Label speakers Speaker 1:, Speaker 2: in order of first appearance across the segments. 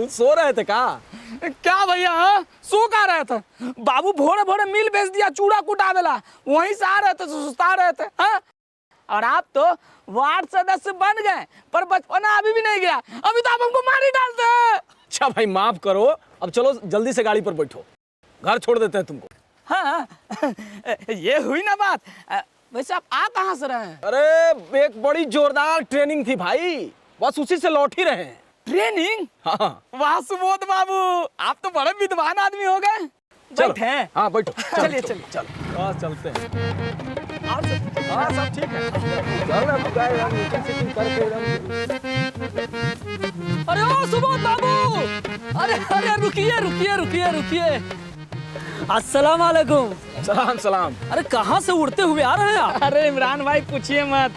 Speaker 1: बाबू सो रहे थे का?
Speaker 2: क्या भैया सो का रहे थे? बाबू भोरे भोरे मिल भेज दिया चूड़ा कुटावेला, वहीं से आ रहे थे सुस्ता रहे थे। हाँ? और आप तो वार्ड सदस्य बन गए पर बचपना अभी भी नहीं गया, अभी तो आप हमको मार ही डालते हैं।
Speaker 1: अच्छा भाई माफ करो, अब चलो जल्दी से गाड़ी पर बैठो, घर छोड़ देते हैं तुमको।
Speaker 2: हाँ ये हुई ना बात। वैसे आप आ कहाँ से रहे हैं?
Speaker 1: अरे एक बड़ी जोरदार ट्रेनिंग थी भाई, बस उसी से लौट ही रहे हैं।
Speaker 2: ट्रेनिंग?
Speaker 1: हाँ
Speaker 2: वाह सुबोध बाबू, आप तो बड़े विद्वान आदमी हो गए। बैठे?
Speaker 1: हाँ बैठो।
Speaker 2: चलिए चलिए
Speaker 1: चलो हाँ चलते हैं।
Speaker 2: और सब
Speaker 1: हाँ सब ठीक है।
Speaker 2: अरे ओ सुबोध बाबू, अरे अरे रुकिए रुकिए रुकिए रुकिए। अस्सलाम वालेकुम।
Speaker 1: सलाम सलाम।
Speaker 2: अरे कहाँ से उड़ते हुए आ रहे हैं आप? अरे इमरान भाई पूछिए मत,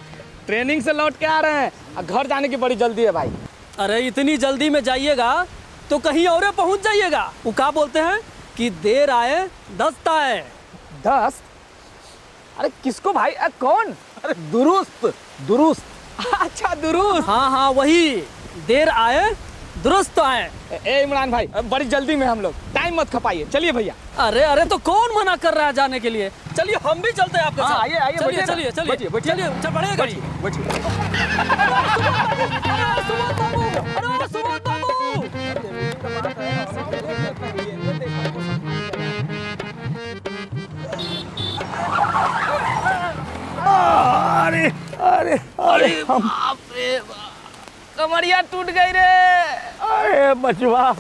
Speaker 2: ट्रेनिंग से लौट के आ रहे हैं, घर जाने की बड़ी जल्दी है भाई। अरे इतनी जल्दी में जाइएगा तो कहीं और पहुंच जाइएगा। वो क्या बोलते हैं कि देर आए दस्त आए। दस्त? अरे किसको भाई? कौन?
Speaker 1: अरे दुरुस्त दुरुस्त।
Speaker 2: अच्छा दुरुस्त। हाँ हाँ वही, देर आए दुरुस्त आए। ए इमरान भाई बड़ी जल्दी में हम लोग, टाइम मत खपाइए, चलिए भैया। अरे अरे तो कौन मना कर रहा है जाने के लिए? चलिए हम भी चलते हैं आपके साथ।
Speaker 1: आइए आइए,
Speaker 2: चलिए चलिए चलिए चलिए, चल बढ़िया गाड़ी। सुबोध बाबू,
Speaker 1: अरे अरे अरे हम
Speaker 2: कमरिया टूट गई रे।
Speaker 3: अरे बचवा,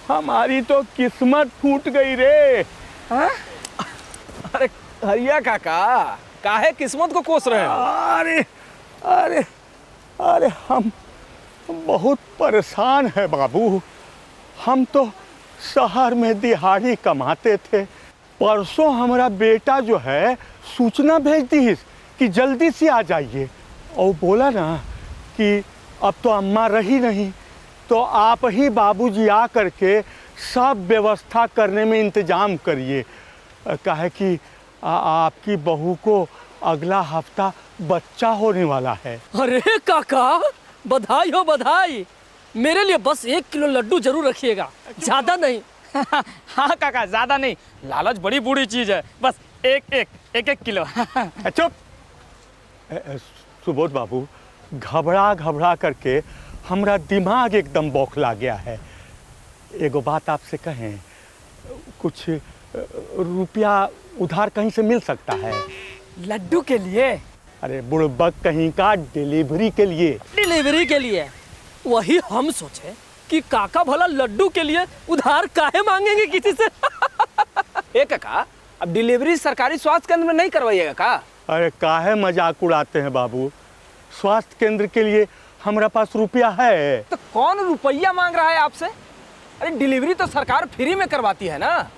Speaker 3: हमारी तो किस्मत फूट गई रे।
Speaker 1: हाँ? अरे हरिया काका, काहे किस्मत को कोस रहे हो?
Speaker 3: अरे अरे अरे हम बहुत परेशान है बाबू। हम तो शहर में दिहाड़ी कमाते थे। परसों हमारा बेटा जो है सूचना भेज दी कि जल्दी से आ जाइए, और बोला ना कि अब तो अम्मा रही नहीं, तो आप ही बाबूजी आ करके सब व्यवस्था करने में इंतजाम करिए। काहे कि आपकी बहू को अगला हफ्ता बच्चा होने वाला है।
Speaker 2: अरे काका बधाई हो बधाई। मेरे लिए बस 1 किलो लड्डू जरूर रखिएगा, ज्यादा नहीं। हाँ काका ज्यादा नहीं, लालच बड़ी बुरी चीज है, बस एक किलो।
Speaker 3: चुप। सुबोध बाबू, घबरा घबरा करके हमरा दिमाग एकदम बौखला गया है। एगो बात आपसे कहें, कुछ रुपया उधार कहीं से मिल सकता है?
Speaker 2: लड्डू के लिए?
Speaker 3: अरे बुड़बक कहीं का, डिलीवरी के लिए।
Speaker 2: डिलीवरी के लिए? वही हम सोचे कि काका भला लड्डू के लिए उधार काहे मांगेंगे किसी से।
Speaker 1: ए काका, अब डिलीवरी सरकारी स्वास्थ्य केंद्र में नहीं करवाइएगा का?
Speaker 3: अरे काहे मजाक उड़ाते हैं बाबू, स्वास्थ्य केंद्र के लिए हमारा पास रुपया है।
Speaker 1: तो कौन रुपया मांग रहा है आपसे? अरे डिलीवरी तो सरकार फ्री में करवाती है ना।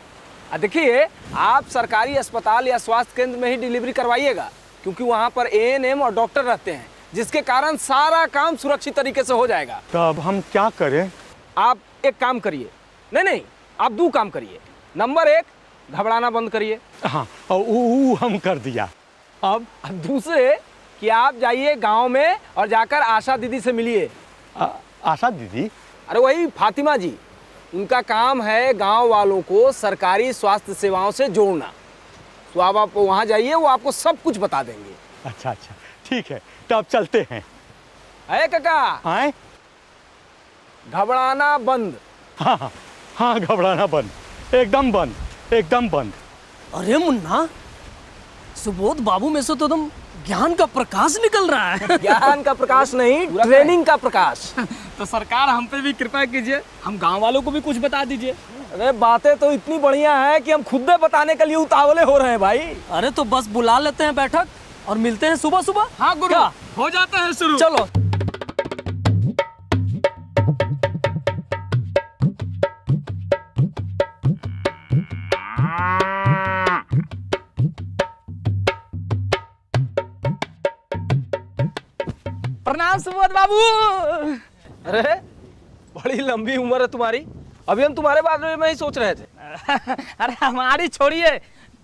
Speaker 1: देखिए, आप सरकारी अस्पताल या स्वास्थ्य केंद्र में ही डिलीवरी करवाइएगा, क्योंकि वहाँ पर ANM और डॉक्टर रहते हैं, जिसके कारण सारा काम सुरक्षित तरीके से हो जाएगा।
Speaker 3: तो अब हम क्या करें?
Speaker 1: आप एक काम करिए, नहीं आप 2 काम करिए। नंबर 1, घबराना बंद करिए।
Speaker 3: हाँ, वो हम कर दिया।
Speaker 1: अब दूसरे कि आप जाइए गांव में और जाकर आशा दीदी से मिलिए।
Speaker 3: आशा दीदी?
Speaker 1: अरे वही फातिमा जी, उनका काम है गांव वालों को सरकारी स्वास्थ्य सेवाओं से जोड़ना। तो आप वहां जाइए, वो आपको सब कुछ बता देंगे।
Speaker 3: अच्छा अच्छा ठीक है, तो अब चलते हैं।
Speaker 1: है काका?
Speaker 3: आए?
Speaker 1: घबराना बंद।
Speaker 3: हाँ हाँ हाँ, घबराना बंद, एकदम बंद, एकदम बंद।
Speaker 2: अरे मुन्ना, सुबोध बाबू में से तो तुम ज्ञान का प्रकाश निकल रहा है।
Speaker 1: ज्ञान का प्रकाश नहीं, ट्रेनिंग का प्रकाश।
Speaker 2: तो सरकार हम पे भी कृपा कीजिए, हम गांव वालों को भी कुछ बता दीजिए।
Speaker 1: अरे बातें तो इतनी बढ़िया है कि हम खुद बताने के लिए उतावले हो रहे हैं भाई।
Speaker 2: अरे तो बस बुला लेते हैं बैठक और मिलते हैं सुबह सुबह। हाँ गुरु, हो जाते हैं शुरू। चलो। प्रणाम सुबोध बाबू।
Speaker 1: अरे बड़ी लंबी उम्र है तुम्हारी, अभी हम तुम्हारे बारे में ही सोच रहे थे।
Speaker 2: अरे हमारी छोड़िए,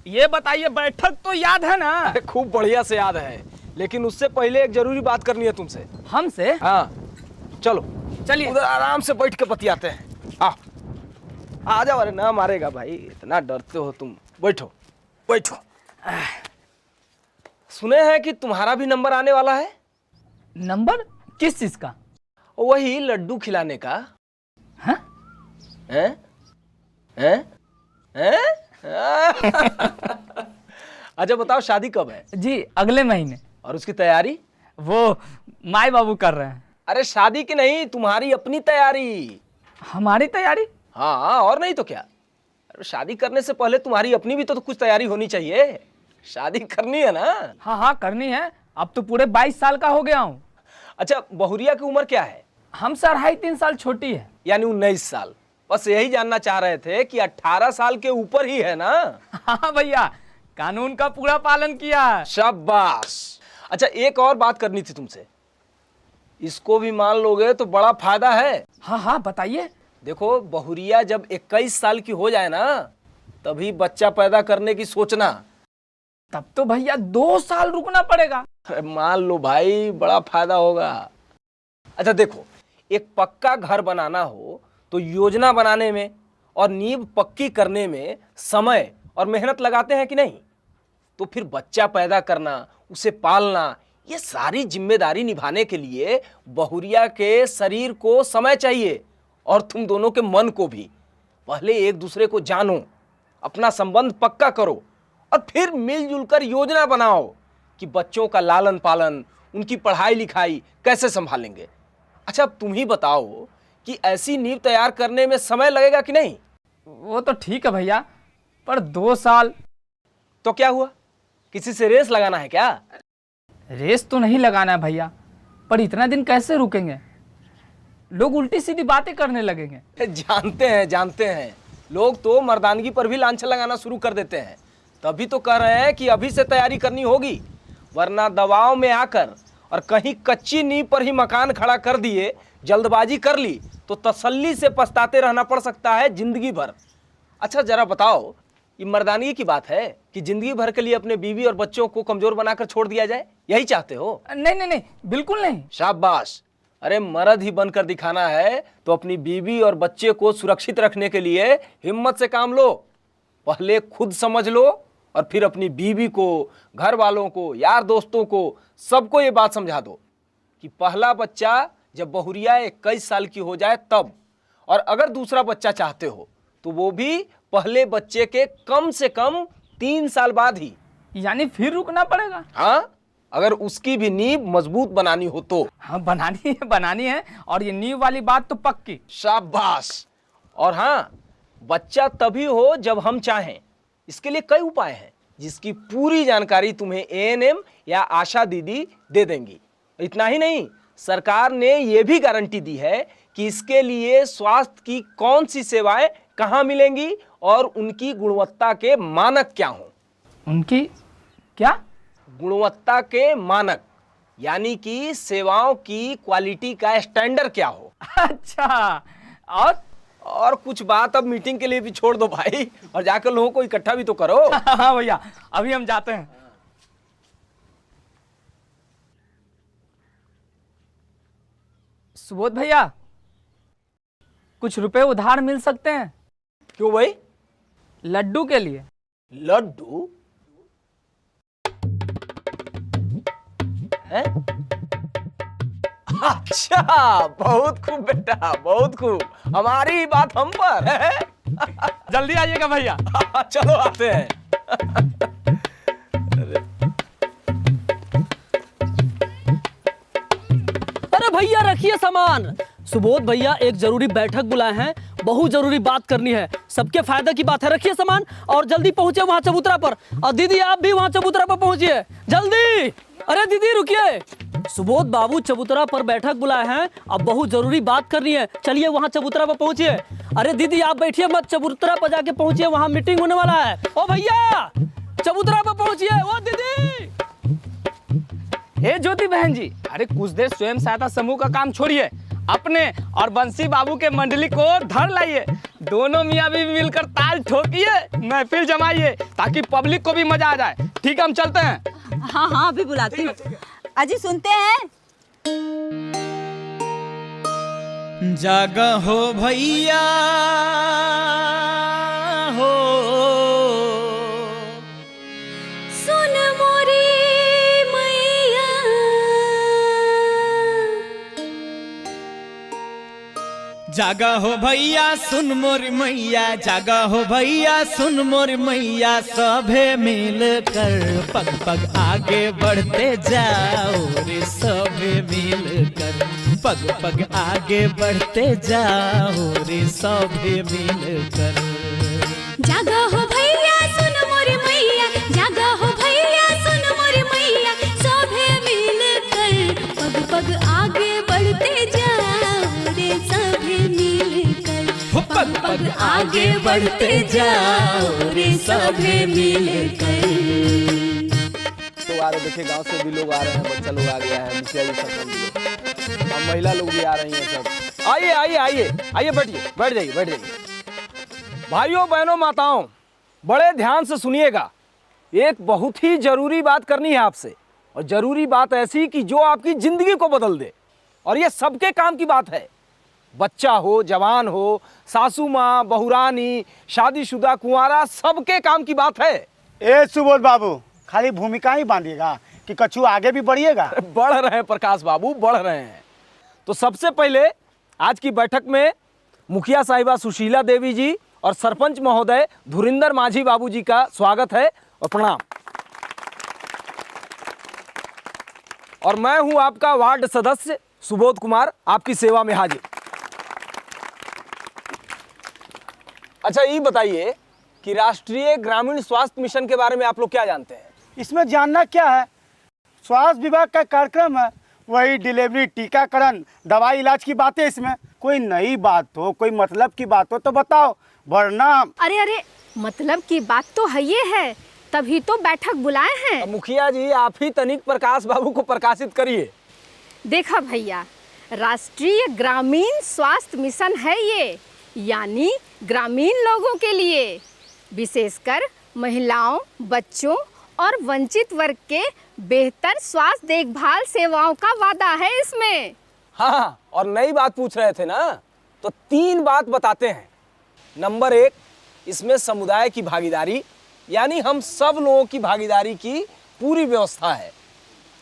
Speaker 2: ये बताइए बैठक तो याद है ना?
Speaker 1: अरे खूब बढ़िया से याद है, लेकिन उससे पहले एक जरूरी बात करनी है तुमसे।
Speaker 2: हमसे?
Speaker 1: हाँ चलो
Speaker 2: चलिए,
Speaker 1: उधर आराम से बैठ के बतियाते हैं। आ जाओ। अरे ना मारेगा भाई, इतना डरते हो तुम। बैठो बैठो। सुने हैं कि तुम्हारा भी नंबर आने वाला है।
Speaker 2: नंबर किस चीज का?
Speaker 1: वही लड्डू खिलाने का।
Speaker 2: हाँ?
Speaker 1: हैं? हैं? हैं? अच्छा बताओ, शादी कब है?
Speaker 2: जी अगले महीने।
Speaker 1: और उसकी तैयारी?
Speaker 2: वो माई बाबू कर रहे हैं।
Speaker 1: अरे शादी की नहीं, तुम्हारी अपनी तैयारी।
Speaker 2: हमारी तैयारी?
Speaker 1: हाँ, और नहीं तो क्या। अरे शादी करने से पहले तुम्हारी अपनी भी तो कुछ तैयारी होनी चाहिए। शादी करनी है ना।
Speaker 2: हाँ हाँ करनी है। अब तो पूरे 22 साल का हो गया हूँ।
Speaker 1: अच्छा, बहुरिया की उम्र क्या है?
Speaker 2: हमसे 2.5-3 साल छोटी है।
Speaker 1: यानी 19 साल। बस यही जानना चाह रहे थे कि 18 साल के ऊपर ही है ना।
Speaker 2: हाँ भैया, कानून का पूरा पालन किया।
Speaker 1: शाबाश। अच्छा, एक और बात करनी थी तुमसे। इसको भी मान लोगे तो बड़ा फायदा है।
Speaker 2: हाँ हाँ बताइए।
Speaker 1: देखो, बहुरिया जब 21 साल की हो जाए ना, तभी बच्चा पैदा करने की सोचना।
Speaker 2: तब तो भैया 2 साल रुकना पड़ेगा।
Speaker 1: अरे मान लो भाई, बड़ा फायदा होगा। अच्छा देखो, एक पक्का घर बनाना हो तो योजना बनाने में और नींव पक्की करने में समय और मेहनत लगाते हैं कि नहीं? तो फिर बच्चा पैदा करना, उसे पालना, ये सारी जिम्मेदारी निभाने के लिए बहुरिया के शरीर को समय चाहिए और तुम दोनों के मन को भी। पहले एक दूसरे को जानो, अपना संबंध पक्का करो और फिर मिलजुल कर योजना बनाओ कि बच्चों का लालन पालन, उनकी पढ़ाई लिखाई कैसे संभालेंगे। अच्छा, अब तुम ही बताओ कि ऐसी नींव तैयार करने में समय लगेगा कि नहीं?
Speaker 2: वो तो ठीक है भैया, पर 2 साल।
Speaker 1: तो क्या हुआ, किसी से रेस लगाना है क्या?
Speaker 2: रेस तो नहीं लगाना है भैया, पर इतना दिन कैसे रुकेंगे? लोग उल्टी सीधी बातें करने लगेंगे।
Speaker 1: जानते हैं, लोग तो मर्दानगी पर भी लांछन लगाना शुरू कर देते हैं। तभी तो कह रहे हैं कि अभी से तैयारी करनी होगी, वरना दबाव में आकर और कहीं कच्ची नींव पर ही मकान खड़ा कर दिए, जल्दबाजी कर ली तो तसल्ली से पछताते रहना पड़ सकता है जिंदगी भर। अच्छा जरा बताओ, ये मर्दानगी की बात है कि जिंदगी भर के लिए अपने बीवी और बच्चों को कमजोर बनाकर छोड़ दिया जाए? यही चाहते हो?
Speaker 2: नहीं नहीं नहीं, बिल्कुल नहीं।
Speaker 1: शाबाश। अरे मर्द ही बनकर दिखाना है तो अपनी बीवी और बच्चे को सुरक्षित रखने के लिए हिम्मत से काम लो। पहले खुद समझ लो और फिर अपनी बीवी को, घर वालों को, यार दोस्तों को, सबको ये बात समझा दो कि पहला बच्चा जब बहुरिया 21 साल की हो जाए तब, और अगर दूसरा बच्चा चाहते हो तो वो भी पहले बच्चे के कम से कम 3 साल बाद ही।
Speaker 2: यानी फिर रुकना पड़ेगा?
Speaker 1: हाँ, अगर उसकी भी नींव मजबूत बनानी हो तो।
Speaker 2: हाँ बनानी है और ये नींव वाली बात तो पक्की।
Speaker 1: शाबाश। और हाँ, बच्चा तभी हो जब हम चाहें। इसके लिए कई उपाय हैं जिसकी पूरी जानकारी तुम्हें एएनएम या आशा दीदी दे देंगी। इतना ही नहीं, सरकार ने यह भी गारंटी दी है कि इसके लिए स्वास्थ्य की कौन सी सेवाएं कहां मिलेंगी और उनकी गुणवत्ता के मानक क्या हों।
Speaker 2: उनकी क्या?
Speaker 1: गुणवत्ता के मानक, यानी कि सेवाओं की क्वालिटी का स्टैंडर्ड क्या हो।
Speaker 2: अच्छा,
Speaker 1: और कुछ बात अब मीटिंग के लिए भी छोड़ दो भाई, और जाकर लोगों को इकट्ठा भी तो करो।
Speaker 2: हाँ भैया, अभी हम जाते हैं। सुबोध भैया, कुछ रुपए उधार मिल सकते हैं?
Speaker 1: क्यों भाई?
Speaker 2: लड्डू के लिए।
Speaker 1: लड्डू? है? अच्छा, बहुत खूब बेटा, बहुत खूब। हमारी बात हम पर है।
Speaker 2: जल्दी आइएगा भैया।
Speaker 1: चलो आते हैं।
Speaker 4: अरे भैया रखिए सामान। सुबोध भैया एक जरूरी बैठक बुलाए हैं, बहुत जरूरी बात करनी है, सबके फायदे की बात है। रखिए सामान और जल्दी पहुंचे वहां चबूतरा पर। और दीदी आप भी वहां चबूतरा पर पहुंचिए जल्दी। अरे दीदी रुकिए, सुबोध बाबू चबूतरा पर बैठक बुलाए हैं, अब बहुत जरूरी बात करनी है। चलिए वहां चबूतरा पर पहुंचिए। अरे दीदी आप बैठिए मत, चबूतरा पर जाके पहुंचिए, वहां मीटिंग होने वाला है। ओ भैया चबूतरा पर पहुंचिए। ओ दीदी।
Speaker 2: हे ज्योति बहन जी, अरे कुछ देर स्वयं सहायता समूह का काम छोड़िए, अपने और बंसी बाबू के मंडली को धर लाइए। दोनों मियाँ बीवी मिलकर ताल ठोकिए, महफिल जमाइए, ताकि पब्लिक को भी मजा आ जाए। ठीक है, हम चलते हैं।
Speaker 5: हाँ हाँ अभी बुलाती हूँ। अजी सुनते हैं? जागा हो भैया हो,
Speaker 6: सुन मोरी मैया,
Speaker 5: जागा हो भैया सुन मोर मैया, जागा हो भैया सुन मोर मैया, सभे मिल कर पग पग आगे बढ़ते जाओ रे, सभे मिल कर पग पग आगे बढ़ते जाओ रे, सभे मिल कर।
Speaker 6: जागा हो भैया सुन मोरी मैया, जागा हो भैया सुन मोरी मैया, सभे मिलकर पग पग आगे बढ़ते जाओ रे, सभे मिलकर
Speaker 5: पग पग आगे बढ़ते जाओ रे, सभे मिलकर।
Speaker 1: तो आ रहे, देखिए गांव से भी लोग आ रहे हैं, बच्चा लोग आ गया है, मुखिया जी सरपंच लोग, और महिला लोग भी आ रही हैं सब। आइए आइए आइए आइए, बैठिए, बैठ जाइए, बैठ जाइए। भाइयों बहनों माताओं, बड़े ध्यान से सुनिएगा, एक बहुत ही जरूरी बात करनी है आपसे, और जरूरी बात ऐसी कि जो आपकी जिंदगी को बदल दे, और ये सबके काम की बात है। बच्चा हो, जवान हो, सासू माँ, बहुरानी, शादीशुदा, कुंवारा, सबके काम की बात है।
Speaker 7: ए सुबोध बाबू, खाली भूमिका ही बांधिएगा कि कछु आगे भी बढ़िएगा?
Speaker 1: बढ़ रहे हैं प्रकाश बाबू, बढ़ रहे हैं। तो सबसे पहले आज की बैठक में मुखिया साहिबा सुशीला देवी जी और सरपंच महोदय धुरिंदर माझी बाबू जी का स्वागत है और प्रणाम। और मैं हूं आपका वार्ड सदस्य सुबोध कुमार, आपकी सेवा में हाजिर। अच्छा ये बताइए कि राष्ट्रीय ग्रामीण स्वास्थ्य मिशन के बारे में आप लोग क्या जानते हैं?
Speaker 7: इसमें जानना क्या है, स्वास्थ्य विभाग का कार्यक्रम है, वही डिलीवरी, टीकाकरण, दवाई इलाज की बातें। इसमें कोई नई बात हो, कोई मतलब की बात हो तो बताओ, वरना।
Speaker 6: अरे अरे, मतलब की बात तो है, ये है तभी तो बैठक बुलाए हैं।
Speaker 1: मुखिया जी आप ही तनिक प्रकाश बाबू को प्रकाशित करिए।
Speaker 6: देखा भैया, राष्ट्रीय ग्रामीण स्वास्थ्य मिशन है ये, यानी ग्रामीण लोगों के लिए, विशेषकर महिलाओं, बच्चों और वंचित वर्ग के बेहतर स्वास्थ्य देखभाल सेवाओं का वादा है इसमें।
Speaker 1: हाँ, और नई बात पूछ रहे थे ना, तो 3 बात बताते हैं। नंबर 1, इसमें समुदाय की भागीदारी, यानी हम सब लोगों की भागीदारी की पूरी व्यवस्था है।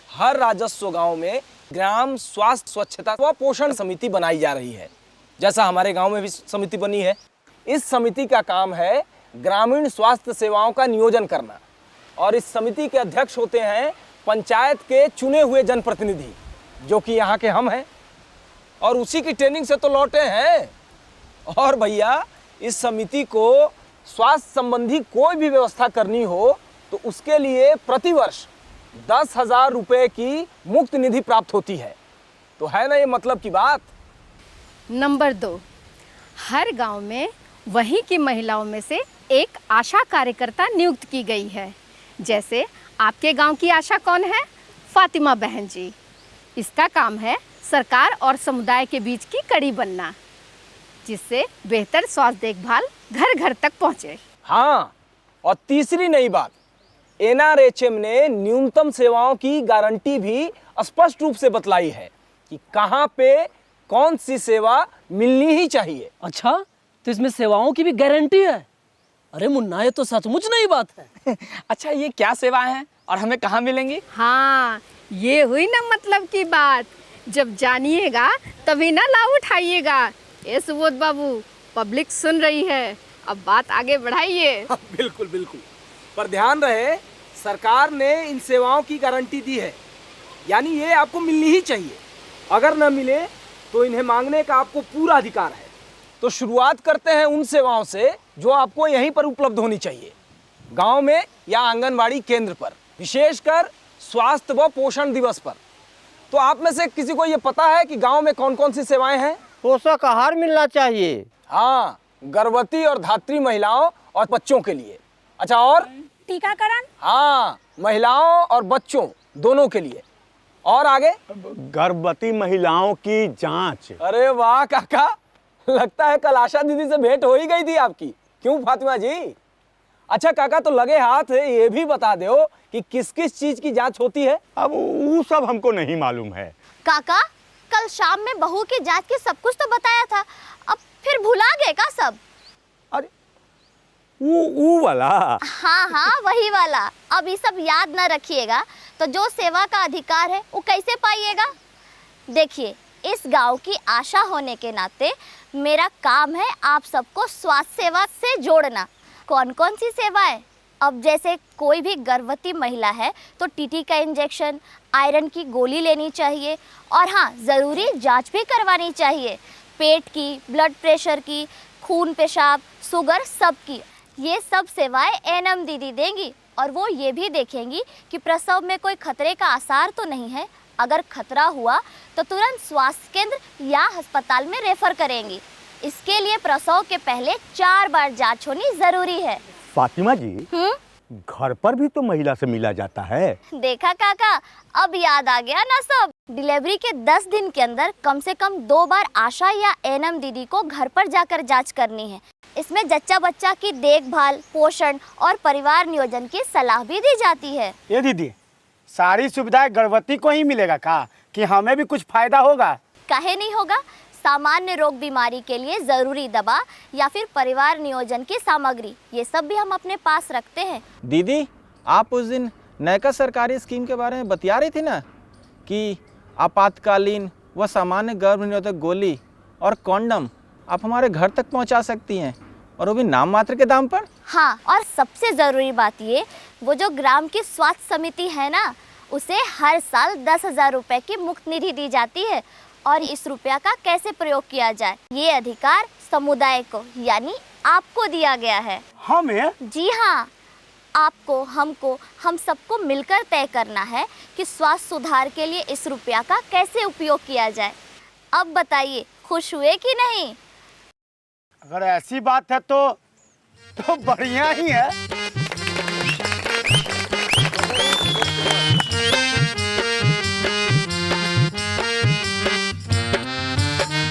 Speaker 1: हर राजस्व गांव में ग्राम स्वास्थ्य स्वच्छता व पोषण समिति बनाई जा रही है, जैसा हमारे गांव में भी समिति बनी है। इस समिति का काम है ग्रामीण स्वास्थ्य सेवाओं का नियोजन करना, और इस समिति के अध्यक्ष होते हैं पंचायत के चुने हुए जनप्रतिनिधि, जो कि यहाँ के हम हैं, और उसी की ट्रेनिंग से तो लौटे हैं। और भैया इस समिति को स्वास्थ्य संबंधी कोई भी व्यवस्था करनी हो तो उसके लिए प्रतिवर्ष 10,000 रुपये की मुक्त निधि प्राप्त होती है। तो है ना ये मतलब की बात।
Speaker 6: नंबर 2, हर गांव में वहीं की महिलाओं में से एक आशा कार्यकर्ता नियुक्त की गई है। जैसे आपके गांव की आशा कौन है? फातिमा बहन जी। इसका काम है सरकार और समुदाय के बीच की कड़ी बनना, जिससे बेहतर स्वास्थ्य देखभाल घर घर तक पहुंचे।
Speaker 1: हाँ, और तीसरी नई बात, एनआरएचएम ने न्यूनतम सेवाओं की गारंटी भी स्पष्ट रूप से बतलाई है कि कहाँ पे कौन सी सेवा मिलनी ही चाहिए।
Speaker 4: अच्छा, तो इसमें सेवाओं की भी गारंटी है? अरे मुन्ना, ये तो सचमुच नई बात है।
Speaker 2: अच्छा, ये क्या सेवाएं हैं और हमें कहाँ मिलेंगी?
Speaker 6: हाँ, ये हुई ना मतलब की बात। जब जानिएगा तभी ना लाभ उठाइएगा। ए सुबोध बाबू, पब्लिक सुन रही है, अब बात आगे बढ़ाइए।
Speaker 1: बिल्कुल बिल्कुल, पर ध्यान रहे सरकार ने इन सेवाओं की गारंटी दी है, यानी ये आपको मिलनी ही चाहिए। अगर न मिले तो इन्हें मांगने का आपको पूरा अधिकार है। तो शुरुआत करते हैं उन सेवाओं से जो आपको यहीं पर उपलब्ध होनी चाहिए, गांव में या आंगनबाड़ी केंद्र पर, विशेषकर स्वास्थ्य व पोषण दिवस पर। तो आप में से किसी को ये पता है कि गांव में कौन कौन सी सेवाएं हैं?
Speaker 7: पोषक आहार मिलना चाहिए।
Speaker 1: हाँ, गर्भवती और धात्री महिलाओं और बच्चों के लिए। अच्छा, और
Speaker 6: टीकाकरण?
Speaker 1: हाँ, महिलाओं और बच्चों दोनों के लिए। और आगे
Speaker 3: गर्भवती महिलाओं की जांच।
Speaker 1: अरे वाह काका, लगता है कल आशा दीदी से भेंट हो ही गई थी आपकी। क्यों फातिमा जी? अच्छा काका, तो लगे हाथ ये भी बता दो कि किस किस चीज की जांच होती है?
Speaker 3: अब वो सब हमको नहीं मालूम है।
Speaker 8: काका, कल शाम में बहू की जांच की सब कुछ तो बताया था, अब फिर भुला गए का सब?
Speaker 3: अरे वो वाला।
Speaker 8: हाँ हाँ वही वाला। अब ये सब याद ना रखिएगा तो जो सेवा का अधिकार है वो कैसे पाइएगा? देखिए, इस गांव की आशा होने के नाते मेरा काम है आप सबको स्वास्थ्य सेवा से जोड़ना। कौन कौन सी सेवाएं? अब जैसे कोई भी गर्भवती महिला है तो टीटी का इंजेक्शन, आयरन की गोली लेनी चाहिए और हाँ ज़रूरी जांच भी करवानी चाहिए, पेट की, ब्लड प्रेशर की, खून पेशाब, शुगर, सब की। ये सब सेवाएं एएनएम दीदी देंगी और वो ये भी देखेंगी कि प्रसव में कोई खतरे का आसार तो नहीं है। अगर खतरा हुआ तो तुरंत स्वास्थ्य केंद्र या अस्पताल में रेफर करेंगी। इसके लिए प्रसव के पहले 4 बार जांच होनी ज़रूरी है।
Speaker 3: फातिमा जी, घर पर भी तो महिला से मिला जाता है।
Speaker 8: देखा काका, अब याद आ गया ना सब। डिलीवरी के 10 दिन के अंदर कम से कम 2 बार आशा या एएनएम दीदी को घर पर जाकर जांच करनी है। इसमें जच्चा बच्चा की देखभाल, पोषण और परिवार नियोजन की सलाह भी दी जाती है।
Speaker 7: ये दीदी, सारी सुविधाएं गर्भवती को ही मिलेगा का कि हमें भी कुछ फायदा होगा?
Speaker 8: काहे नहीं होगा। सामान्य रोग बीमारी के लिए ज़रूरी दवा या फिर परिवार नियोजन की सामग्री, ये सब भी हम अपने पास रखते हैं।
Speaker 9: दीदी, आप उस दिन नयका सरकारी स्कीम के बारे में बतिया रही थी ना कि आपातकालीन व सामान्य गर्भ निरोधक गोली और कॉन्डम आप हमारे घर तक पहुंचा सकती हैं, और वो भी नाम मात्र के दाम पर।
Speaker 8: हाँ, और सबसे ज़रूरी बात ये, वो जो ग्राम की स्वास्थ्य समिति है ना, उसे हर साल 10,000 रुपये की मुफ्त निधि दी जाती है। और इस रुपया का कैसे प्रयोग किया जाए, ये अधिकार समुदाय को यानी आपको दिया गया है।
Speaker 7: हमें?
Speaker 8: जी हाँ, आपको, हमको, हम सबको मिलकर तय करना है कि स्वास्थ्य सुधार के लिए इस रुपया का कैसे उपयोग किया जाए। अब बताइए, खुश हुए कि नहीं?
Speaker 7: अगर ऐसी बात है तो बढ़िया ही है।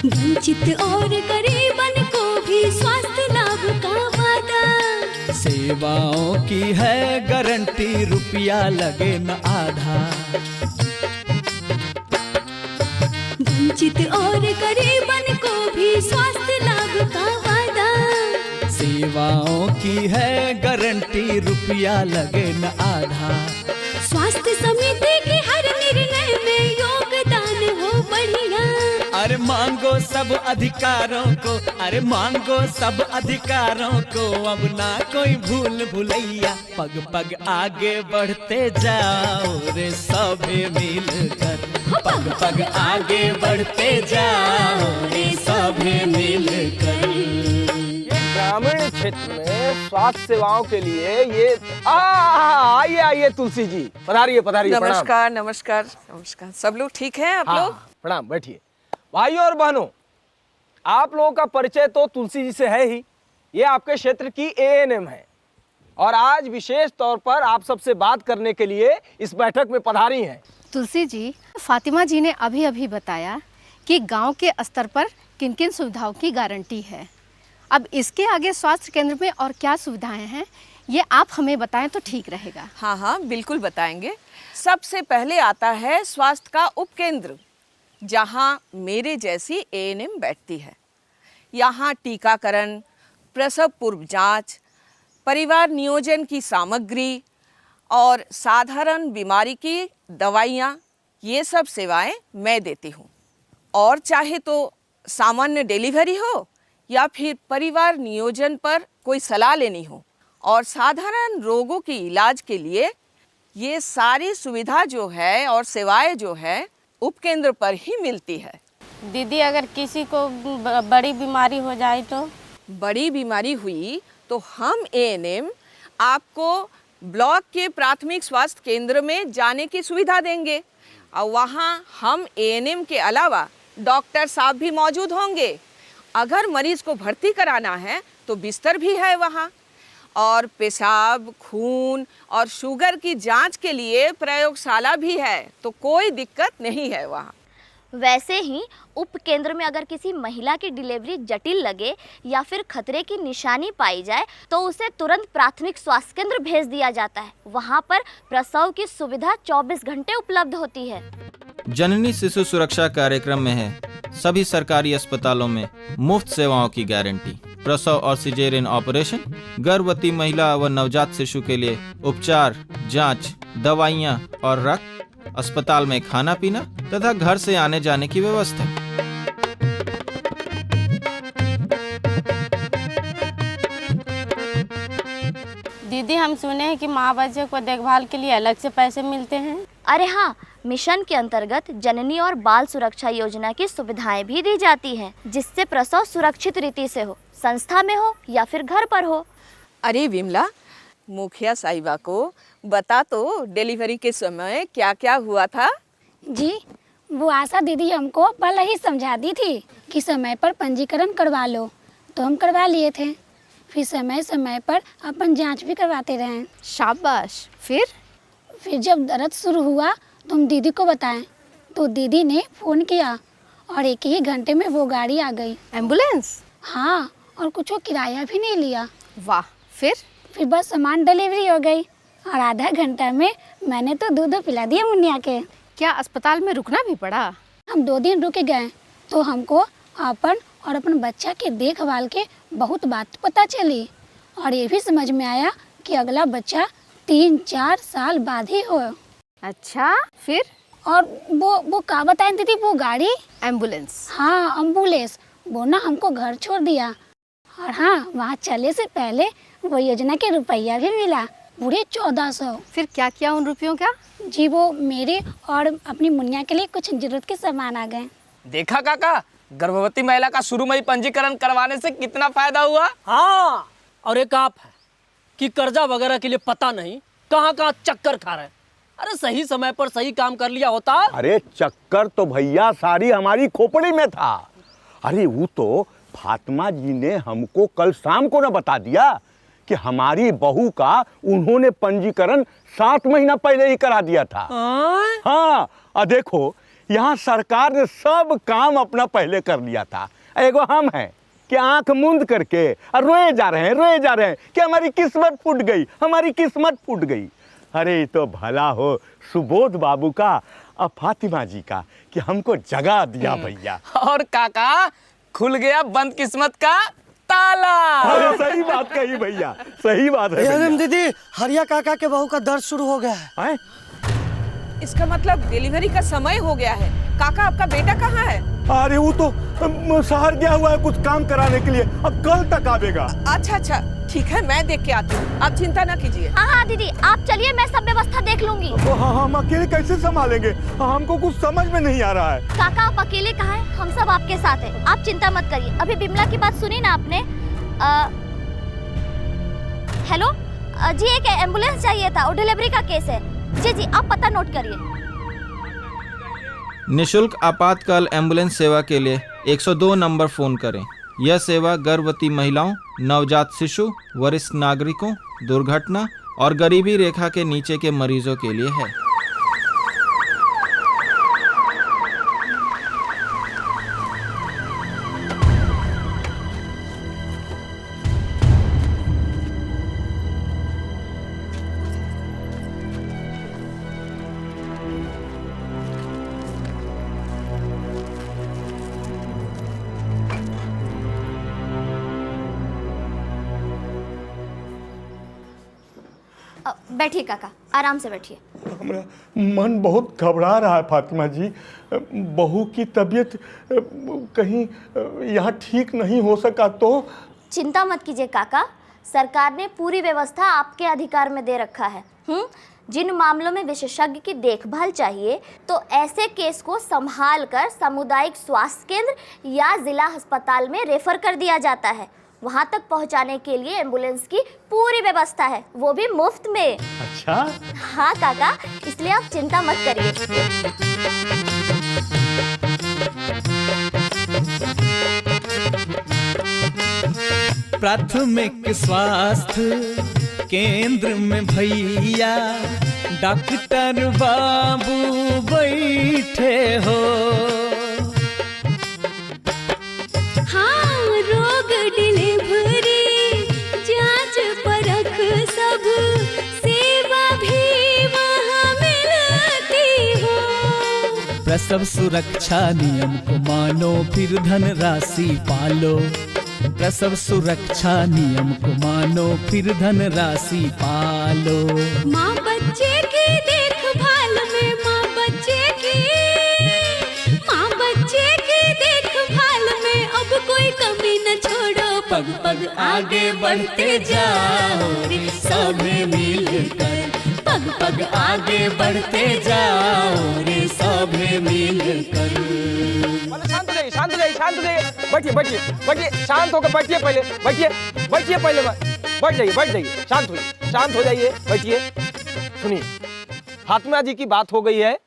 Speaker 10: वंचित और गरीबन को भी स्वास्थ्य लाभ का वादा।
Speaker 5: सेवाओं की है गारंटी, रुपया लगे न आधा।
Speaker 10: वंचित और गरीबन को भी स्वास्थ्य लाभ का वादा।
Speaker 5: सेवाओं की है गारंटी, रुपया लगे न आधा।
Speaker 10: स्वास्थ्य समिति के हर निर्णय में योगदान हो बढ़िया।
Speaker 5: अरे मांगो सब अधिकारों को, अरे मांगो सब अधिकारों को, अब ना कोई भूल भुलैया। पग पग आगे बढ़ते जाओ रे सभी मिलकर, पग पग आगे बढ़ते जाओ रे सभी मिलकर।
Speaker 1: ग्रामीण क्षेत्र में स्वास्थ्य सेवाओं के लिए ये आइए आइए तुलसी जी, पधारिए पधारिए।
Speaker 11: नमस्कार नमस्कार नमस्कार। सब लोग ठीक हैं? आप लोग?
Speaker 1: प्रणाम, बैठिए। भाइयों और बहनों, आप लोगों का परिचय तो तुलसी जी से है ही। ये आपके क्षेत्र की एएनएम है और आज विशेष तौर पर आप सबसे बात करने के लिए इस बैठक में पधारी हैं।
Speaker 6: तुलसी जी, फातिमा जी ने अभी अभी बताया कि गांव के स्तर पर किन किन सुविधाओं की गारंटी है। अब इसके आगे स्वास्थ्य केंद्र में और क्या सुविधाएं हैं, ये आप हमें बताएं तो ठीक रहेगा।
Speaker 11: हाँ हाँ बिल्कुल बताएंगे। सबसे पहले आता है स्वास्थ्य का उपकेंद्र, जहाँ मेरे जैसी एएनएम बैठती है। यहाँ टीकाकरण, प्रसव पूर्व जांच, परिवार नियोजन की सामग्री और साधारण बीमारी की दवाइयाँ, ये सब सेवाएं मैं देती हूँ। और चाहे तो सामान्य डिलीवरी हो या फिर परिवार नियोजन पर कोई सलाह लेनी हो और साधारण रोगों के इलाज के लिए, ये सारी सुविधा जो है और सेवाएं जो है उपकेंद्र पर ही मिलती है।
Speaker 12: दीदी, अगर किसी को बड़ी बीमारी हो जाए तो?
Speaker 11: बड़ी बीमारी हुई तो हम एएनएम आपको ब्लॉक के प्राथमिक स्वास्थ्य केंद्र में जाने की सुविधा देंगे और वहाँ हम एएनएम के अलावा डॉक्टर साहब भी मौजूद होंगे। अगर मरीज को भर्ती कराना है तो बिस्तर भी है वहाँ, और पेशाब, खून और शुगर की जांच के लिए प्रयोगशाला भी है, तो कोई दिक्कत नहीं है वहाँ।
Speaker 8: वैसे ही उपकेंद्र में अगर किसी महिला की डिलीवरी जटिल लगे या फिर खतरे की निशानी पाई जाए तो उसे तुरंत प्राथमिक स्वास्थ्य केंद्र भेज दिया जाता है। वहाँ पर प्रसव की सुविधा 24 घंटे उपलब्ध होती है।
Speaker 9: जननी शिशु सुरक्षा कार्यक्रम में है सभी सरकारी अस्पतालों में मुफ्त सेवाओं की गारंटी। प्रसव और सिजेरियन ऑपरेशन, गर्भवती महिला व नवजात शिशु के लिए उपचार, जांच, दवाइयां और रक्त, अस्पताल में खाना पीना तथा घर से आने जाने की व्यवस्था।
Speaker 12: दीदी हम सुने हैं कि माँ बच्चे को देखभाल के लिए अलग से पैसे मिलते हैं।
Speaker 8: अरे हाँ, मिशन के अंतर्गत जननी और बाल सुरक्षा योजना की सुविधाएं भी दी जाती हैं, जिससे प्रसव सुरक्षित रीति से हो, संस्था में हो या फिर घर पर हो।
Speaker 11: अरे विमला, मुखिया साहिबा को बता तो डिलीवरी के समय क्या क्या हुआ था।
Speaker 13: जी, वो आशा दीदी हमको पहले ही समझा दी थी कि समय पर पंजीकरण करवा लो, तो हम करवा लिए थे। फिर समय समय पर अपन जांच भी करवाते रहे।
Speaker 6: शाबाश। फिर
Speaker 13: जब दर्द शुरू हुआ तो हम दीदी को बताएं, तो दीदी ने फ़ोन किया और 1 ही घंटे में वो गाड़ी आ गई।
Speaker 6: एम्बुलेंस?
Speaker 13: हाँ, और कुछ किराया भी नहीं लिया।
Speaker 6: वाह। फिर
Speaker 13: बस सामान डिलीवरी हो गई और आधा घंटा में मैंने तो दूध पिला दिया मुन्निया के।
Speaker 6: क्या अस्पताल में रुकना भी पड़ा?
Speaker 13: हम 2 दिन रुके गए तो हमको अपन बच्चा के देखभाल के बहुत बात पता चली और ये भी समझ में आया कि अगला बच्चा 3-4 साल बाद ही हो।
Speaker 6: अच्छा, फिर?
Speaker 13: और वो क्या बताएं दीदी, वो गाड़ी?
Speaker 6: एम्बुलेंस?
Speaker 13: हाँ, एम्बुलेंस। वो ना हमको घर छोड़ दिया और हाँ, वहाँ चले से पहले वो योजना के रुपया भी मिला, पूरे 1400।
Speaker 6: फिर क्या किया उन रुपयों का?
Speaker 13: जी, वो मेरे और अपनी मुन्निया के लिए कुछ जरूरत के सामान आ गए।
Speaker 1: देखा काका, गर्भवती महिला का शुरू में ही पंजीकरण करवाने से कितना फायदा हुआ।
Speaker 4: हाँ, और एक आप है कि कर्जा वगैरह के लिए पता नहीं कहाँ कहाँ चक्कर खा रहे हैं। अरे सही समय पर सही काम कर लिया होता।
Speaker 3: अरे चक्कर तो भैया सारी हमारी खोपड़ी में था। अरे वो तो फातिमा जी ने हमको कल शाम को ना बता दिया कि हमारी बहू का उन्होंने पंजीकरण 7 महीना पहले ही करा दिया था। हाँ, देखो यहाँ सरकार ने सब काम अपना पहले कर लिया था। एगो हम हैं कि आंख मूंद करके रोए जा रहे हैं कि हमारी किस्मत फूट गई। अरे तो भला हो सुबोध बाबू का और फातिमा जी का कि हमको जगा दिया भैया।
Speaker 1: और काका, खुल गया बंद किस्मत का ताला।
Speaker 3: अरे सही बात कही भैया, सही बात है भैया।
Speaker 2: दीदी, हरिया काका के बहू का दर्द शुरू हो गया है।
Speaker 11: इसका मतलब डिलीवरी का समय हो गया है। काका, आपका बेटा कहाँ है?
Speaker 3: अरे वो तो शहर गया हुआ है कुछ काम कराने के लिए, अब कल तक आवेगा।
Speaker 11: अच्छा, ठीक है, मैं देख के आती हूँ, आप चिंता ना कीजिए।
Speaker 8: हाँ दीदी, आप चलिए, मैं सब व्यवस्था देख लूंगी।
Speaker 3: हाँ, हम अकेले कैसे संभालेंगे, हमको कुछ समझ में नहीं आ रहा है।
Speaker 8: काका, आप अकेले कहाँ हैं? हम सब आपके साथ हैं, आप चिंता मत करिए। अभी बिमला की बात सुनी ना आपने? हेलो जी, एक एम्बुलेंस चाहिए था, और डिलीवरी का केस है। जी, आप पता नोट करिए।
Speaker 9: निशुल्क आपातकाल एम्बुलेंस सेवा के लिए 102 नंबर फ़ोन करें। यह सेवा गर्भवती महिलाओं, नवजात शिशु, वरिष्ठ नागरिकों, दुर्घटना और गरीबी रेखा के नीचे के मरीजों के लिए है।
Speaker 8: बैठिए काका, आराम से बैठिए।
Speaker 3: हमारा मन बहुत घबरा रहा है फातिमा जी। बहू की तबीयत कहीं यहाँ ठीक नहीं हो सका तो?
Speaker 8: चिंता मत कीजिए काका, सरकार ने पूरी व्यवस्था आपके अधिकार में दे रखा है। जिन मामलों में विशेषज्ञ की देखभाल चाहिए, तो ऐसे केस को संभाल कर सामुदायिक स्वास्थ्य केंद्र या जिला अस्पताल में रेफर कर दिया जाता है। वहां तक पहुंचाने के लिए एम्बुलेंस की पूरी व्यवस्था है, वो भी मुफ्त में।
Speaker 3: अच्छा?
Speaker 8: हाँ काका, इसलिए आप चिंता मत करिए।
Speaker 5: प्राथमिक स्वास्थ्य केंद्र में भैया डॉक्टर बाबू बैठे हो।
Speaker 10: हाँ, रोग डिलीवरी जांच परख सब सेवा भी वहाँ मिलती हो।
Speaker 5: प्रसव सुरक्षा नियम को मानो फिर धनराशि पालो। प्रसव सुरक्षा नियम को मानो फिर धनराशि पालो।
Speaker 10: माँ बच्चे की देखभाल में माँ बच्चे की देखभाल में अब कोई कमी न छोड़ो।
Speaker 5: पग पग आगे बढ़ते जाओ रे सभी मिलकर। पग पग आगे बढ़ते जाओ रे सभी मिलकर।
Speaker 1: शांत हो जाइए, शांत हो जाइए, शांत हो जाइए। बैठिए बैठिए बैठिए, शांत होकर बैठिए पहले, बैठिए बैठिए पहले, बैठ जाइए बैठ जाइए, शांत होइए, शांत हो जाइए, बैठिए। सुनिए, फातिमा जी की बात हो गई है,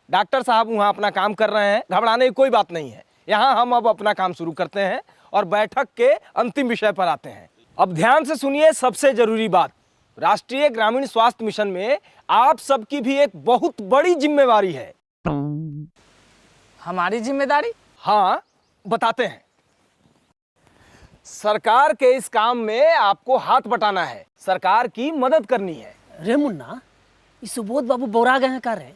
Speaker 1: डॉक्टर साहब वहाँ अपना काम कर रहे हैं, घबराने की कोई बात नहीं है। यहाँ हम अब अपना काम शुरू करते हैं और बैठक के अंतिम विषय पर आते हैं। अब ध्यान से सुनिए, सबसे जरूरी बात, राष्ट्रीय ग्रामीण स्वास्थ्य मिशन में आप सबकी भी एक बहुत बड़ी जिम्मेवारी है।
Speaker 2: हमारी जिम्मेदारी?
Speaker 1: हाँ, बताते हैं। सरकार के इस काम में आपको हाथ बटाना है, सरकार की मदद करनी है।
Speaker 4: रे मुन्ना, ये सुबोध बाबू बोरा गए हैं का रे?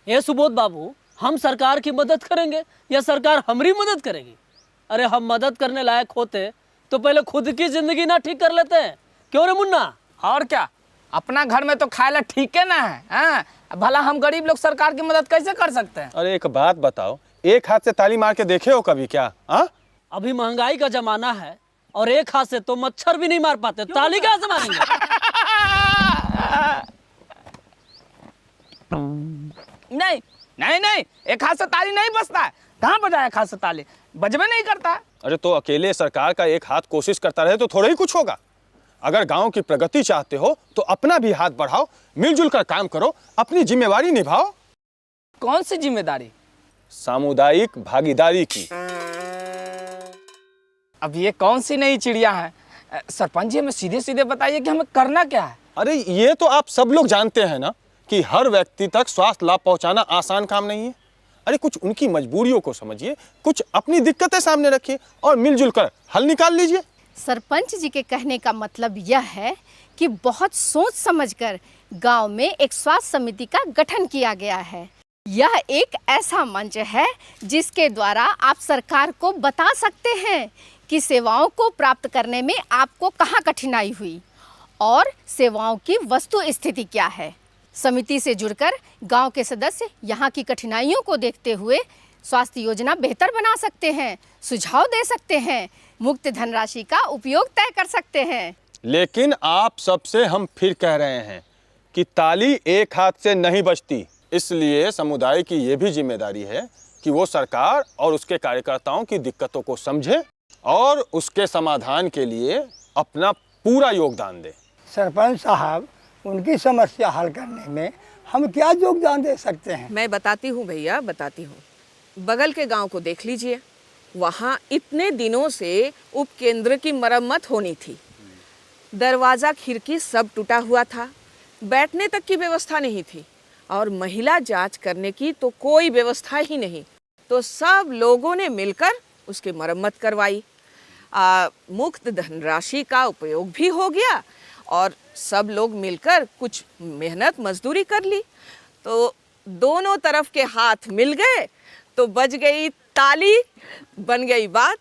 Speaker 4: ये सुबोध बाबू, हम सरकार की मदद करेंगे या सरकार हमारी मदद करेगी? अरे हम मदद करने लायक होते तो पहले खुद की जिंदगी ना ठीक कर लेते हैं, क्यों रे मुन्ना?
Speaker 2: और क्या, अपना घर में तो खाए ठीक है ना है, हाँ? भला हम गरीब लोग सरकार की मदद कैसे कर सकते हैं?
Speaker 9: अरे एक बात बताओ, एक हाथ से ताली मार के देखे हो कभी क्या? हाँ,
Speaker 4: अभी महंगाई का जमाना है और एक हाथ से तो मच्छर भी नहीं मार पाते, ताली कहाँ से मारेंगे?
Speaker 2: नहीं नहीं नहीं, एक हाथ से ताली नहीं बजता है। कहाँ बजाया एक हाथ से ताली? बजबे नहीं करता है।
Speaker 9: अरे तो अकेले सरकार का एक हाथ कोशिश करता रहे तो थोड़ा ही कुछ होगा। अगर गांव की प्रगति चाहते हो तो अपना भी हाथ बढ़ाओ, मिलजुल कर काम करो, अपनी जिम्मेवारी निभाओ।
Speaker 2: कौन सी जिम्मेदारी?
Speaker 9: सामुदायिक भागीदारी की।
Speaker 2: अब ये कौन सी नई चिड़िया है? सरपंच जी, हमें सीधे सीधे बताइए कि हमें करना क्या है?
Speaker 9: अरे ये तो आप सब लोग जानते हैं ना कि हर व्यक्ति तक स्वास्थ्य लाभ पहुंचाना आसान काम नहीं है। अरे कुछ उनकी मजबूरियों को समझिए, कुछ अपनी दिक्कतें सामने रखिए और मिलजुल कर हल निकाल लीजिए।
Speaker 6: सरपंच जी के कहने का मतलब यह है कि बहुत सोच समझकर गांव में एक स्वास्थ्य समिति का गठन किया गया है। यह एक ऐसा मंच है जिसके द्वारा आप सरकार को बता सकते हैं कि सेवाओं को प्राप्त करने में आपको कहाँ कठिनाई हुई और सेवाओं की वस्तु स्थिति क्या है। समिति से जुड़कर गांव के सदस्य यहाँ की कठिनाइयों को देखते हुए स्वास्थ्य योजना बेहतर बना सकते हैं, सुझाव दे सकते हैं, मुक्त धनराशि का उपयोग तय कर सकते हैं।
Speaker 9: लेकिन आप सबसे हम फिर कह रहे हैं कि ताली एक हाथ से नहीं बजती, इसलिए समुदाय की ये भी जिम्मेदारी है कि वो सरकार और उसके कार्यकर्ताओं की दिक्कतों को समझे और उसके समाधान के लिए अपना पूरा योगदान दे।
Speaker 7: सरपंच साहब, उनकी समस्या हल करने में हम क्या योगदान दे सकते हैं?
Speaker 11: मैं बताती हूँ भैया, बताती हूँ। बगल के गांव को देख लीजिए, वहाँ इतने दिनों से उपकेंद्र की मरम्मत होनी थी, दरवाज़ा खिड़की सब टूटा हुआ था, बैठने तक की व्यवस्था नहीं थी और महिला जांच करने की तो कोई व्यवस्था ही नहीं। तो सब लोगों ने मिलकर उसकी मरम्मत करवाई, मुक्त धनराशि का उपयोग भी हो गया और सब लोग मिलकर कुछ मेहनत मजदूरी कर ली, तो दोनों तरफ के हाथ मिल गए तो बज गई ताली, बन गई बात।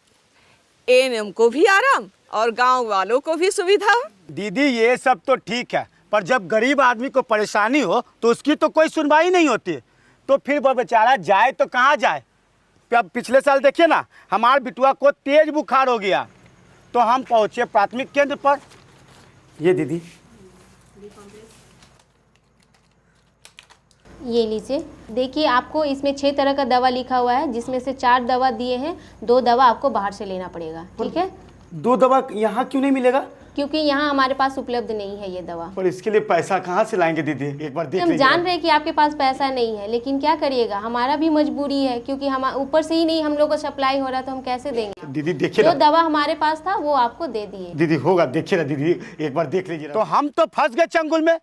Speaker 11: एएनएम को भी आराम और गांव वालों को भी सुविधा।
Speaker 7: दीदी, ये सब तो ठीक है, पर जब गरीब आदमी को परेशानी हो तो उसकी तो कोई सुनवाई नहीं होती, तो फिर वो बेचारा जाए तो कहाँ जाए। अब पिछले साल देखिए ना, हमारे बिटुआ को तेज बुखार हो गया तो हम पहुँचे प्राथमिक केंद्र पर। ये दीदी,
Speaker 12: ये लीजिए, देखिए आपको इसमें 6 तरह का दवा लिखा हुआ है, जिसमें से 4 दवा दिए हैं, 2 दवा आपको बाहर से लेना पड़ेगा, ठीक है?
Speaker 7: 2 दवा यहाँ क्यों नहीं मिलेगा?
Speaker 12: क्योंकि यहाँ हमारे पास उपलब्ध नहीं है ये दवा।
Speaker 7: पर इसके लिए पैसा कहाँ से लाएंगे दीदी? एक बार देख
Speaker 12: हम
Speaker 7: लीजिए।
Speaker 12: जान रहे हैं कि आपके पास पैसा नहीं है, लेकिन क्या करिएगा, हमारा भी मजबूरी है, क्योंकि हम ऊपर से ही नहीं हम लोग को सप्लाई हो रहा, तो हम कैसे देंगे?
Speaker 7: दीदी देखिए,
Speaker 12: जो दवा हमारे पास था वो आपको दे दिए।
Speaker 7: दीदी होगा, देखिए ना दीदी, एक बार देख लीजिए। तो हम तो फंस गए चंगुल में,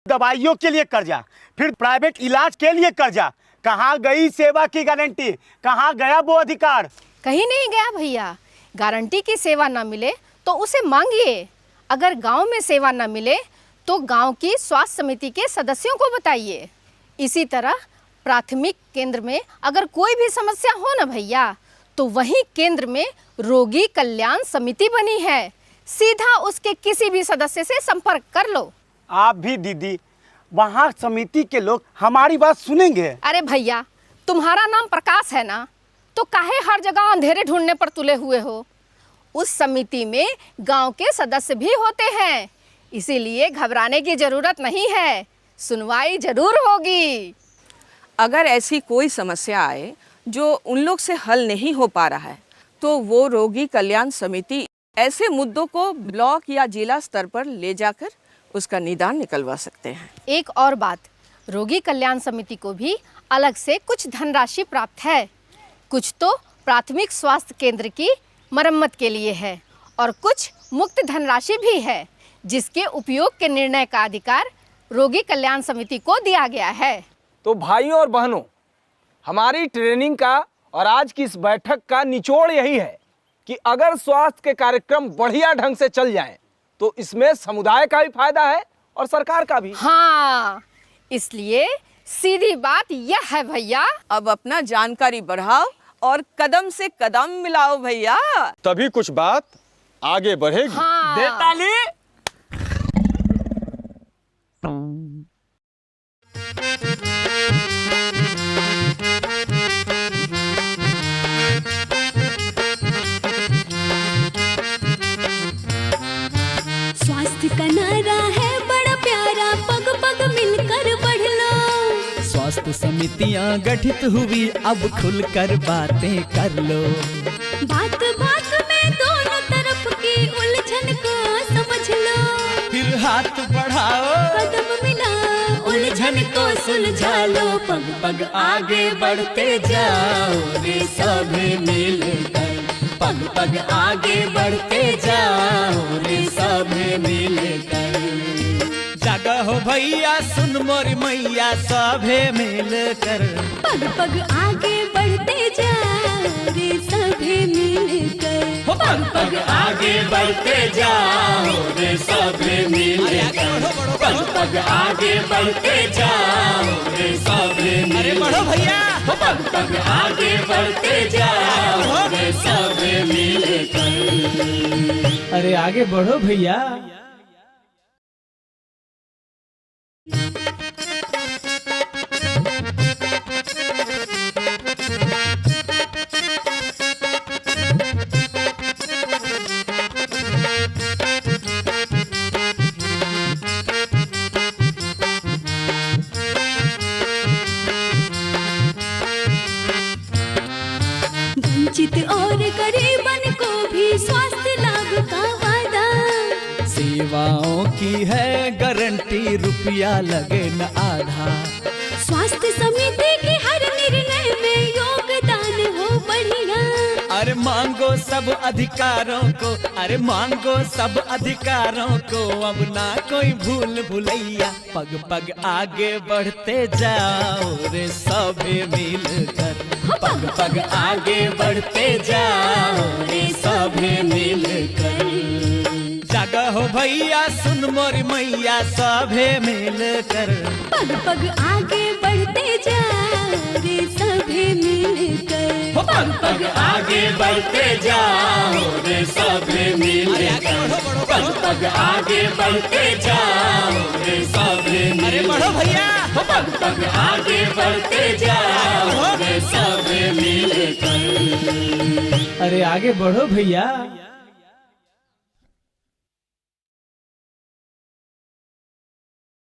Speaker 7: दवाइयों के लिए कर्जा, फिर प्राइवेट इलाज के लिए कर्जा। कहाँ गई सेवा की गारंटी, कहाँ गया वो अधिकार?
Speaker 6: कहीं नहीं गया भैया। गारंटी की सेवा ना मिले तो उसे मांगिए, अगर गांव में सेवा न मिले तो गांव की स्वास्थ्य समिति के सदस्यों को बताइए। इसी तरह प्राथमिक केंद्र में अगर कोई भी समस्या हो ना भैया, तो वहीं केंद्र में रोगी कल्याण समिति बनी है। सीधा उसके किसी भी सदस्य से संपर्क कर लो।
Speaker 7: आप भी दीदी, वहाँ समिति के लोग हमारी बात सुनेंगे।
Speaker 6: अरे भैया, तुम्हारा नाम प्रकाश है ना, तो काहे हर जगह अंधेरे ढूंढने पर तुले हुए हो। उस समिति में गांव के सदस्य भी होते हैं, इसीलिए घबराने की जरूरत नहीं है, सुनवाई जरूर होगी।
Speaker 11: अगर ऐसी कोई समस्या आए जो उन लोग से हल नहीं हो पा रहा है, तो वो रोगी कल्याण समिति ऐसे मुद्दों को ब्लॉक या जिला स्तर पर ले जाकर उसका निदान निकलवा सकते हैं।
Speaker 6: एक और बात, रोगी कल्याण समिति को भी अलग से कुछ धनराशि प्राप्त है। कुछ तो प्राथमिक स्वास्थ्य केंद्र की मरम्मत के लिए है और कुछ मुक्त धनराशि भी है, जिसके उपयोग के निर्णय का अधिकार रोगी कल्याण समिति को दिया गया है।
Speaker 1: तो भाइयों और बहनों, हमारी ट्रेनिंग का और आज की इस बैठक का निचोड़ यही है कि अगर स्वास्थ्य के कार्यक्रम बढ़िया ढंग से चल जाएं, तो इसमें समुदाय का भी फायदा है और सरकार का भी।
Speaker 6: हाँ, इसलिए सीधी बात यह है भैया,
Speaker 11: अब अपना जानकारी बढ़ाओ और कदम से कदम मिलाओ भैया,
Speaker 3: तभी कुछ बात आगे बढ़ेगी।
Speaker 6: हाँ।
Speaker 1: दे ताली।
Speaker 10: स्वास्थ्य का नारा है बड़ा प्यारा, पग पग मिलकर बढ़ लो।
Speaker 5: स्वास्थ्य समितियां गठित हुई, अब खुलकर बातें कर लो।
Speaker 10: बात बात में दोनों तरफ की उलझन को समझ लो।
Speaker 5: फिर हाथ बढ़ाओ,
Speaker 10: कदम मिलाओ, उलझन को सुलझा लो।
Speaker 5: पग पग आगे बढ़ते जाओ रे सभी मिलकर। पग पग आगे बढ़ते जाओ रे सभी मिलकर। जागा हो भैया सुन मोर मैया सभे मिलकर।
Speaker 10: पग पग आगे बढ़ते जाओ रे सभी मिलकर।
Speaker 5: पग पग आगे बढ़ते जाओ रे सभी मिलकर। पग पग आगे बढ़ते जाओ रे सभी मिलकर। बढ़ो भैया, पग पग आगे बढ़ते जाओ रे सभी मिलकर। अरे आगे बढ़ो भैया।
Speaker 10: वंचित और गरीबन को भी स्वास्थ्य लाभ का वादा।
Speaker 5: सेवाओं की है गारंटी, रुपया लगे न आधा।
Speaker 10: स्वास्थ्य समिति के हर निर्णय में योगदान हो बढ़िया।
Speaker 5: अरे मांगो सब अधिकारों को, अरे मांगो सब अधिकारों को, अब ना कोई भूल भुलैया। पग पग आगे बढ़ते जाओ रे सभी मिलकर। पग पग आगे बढ़ते जाओ रे सभी मिलकर। जागा हो भैया सुन मोर मैया सभे मिलकर।
Speaker 10: पग पग आगे बढ़ते जाओ रे सभी मिलकर।
Speaker 5: पग पग आगे बढ़ते जाओ रे सभी मिलकर। पग पग आगे बढ़ते जाओ रे सभी मिलकर। बढ़ो भैया, पग पग आगे बढ़ते जाओ रे सभी मिलकर। अरे आगे बढ़ो भैया।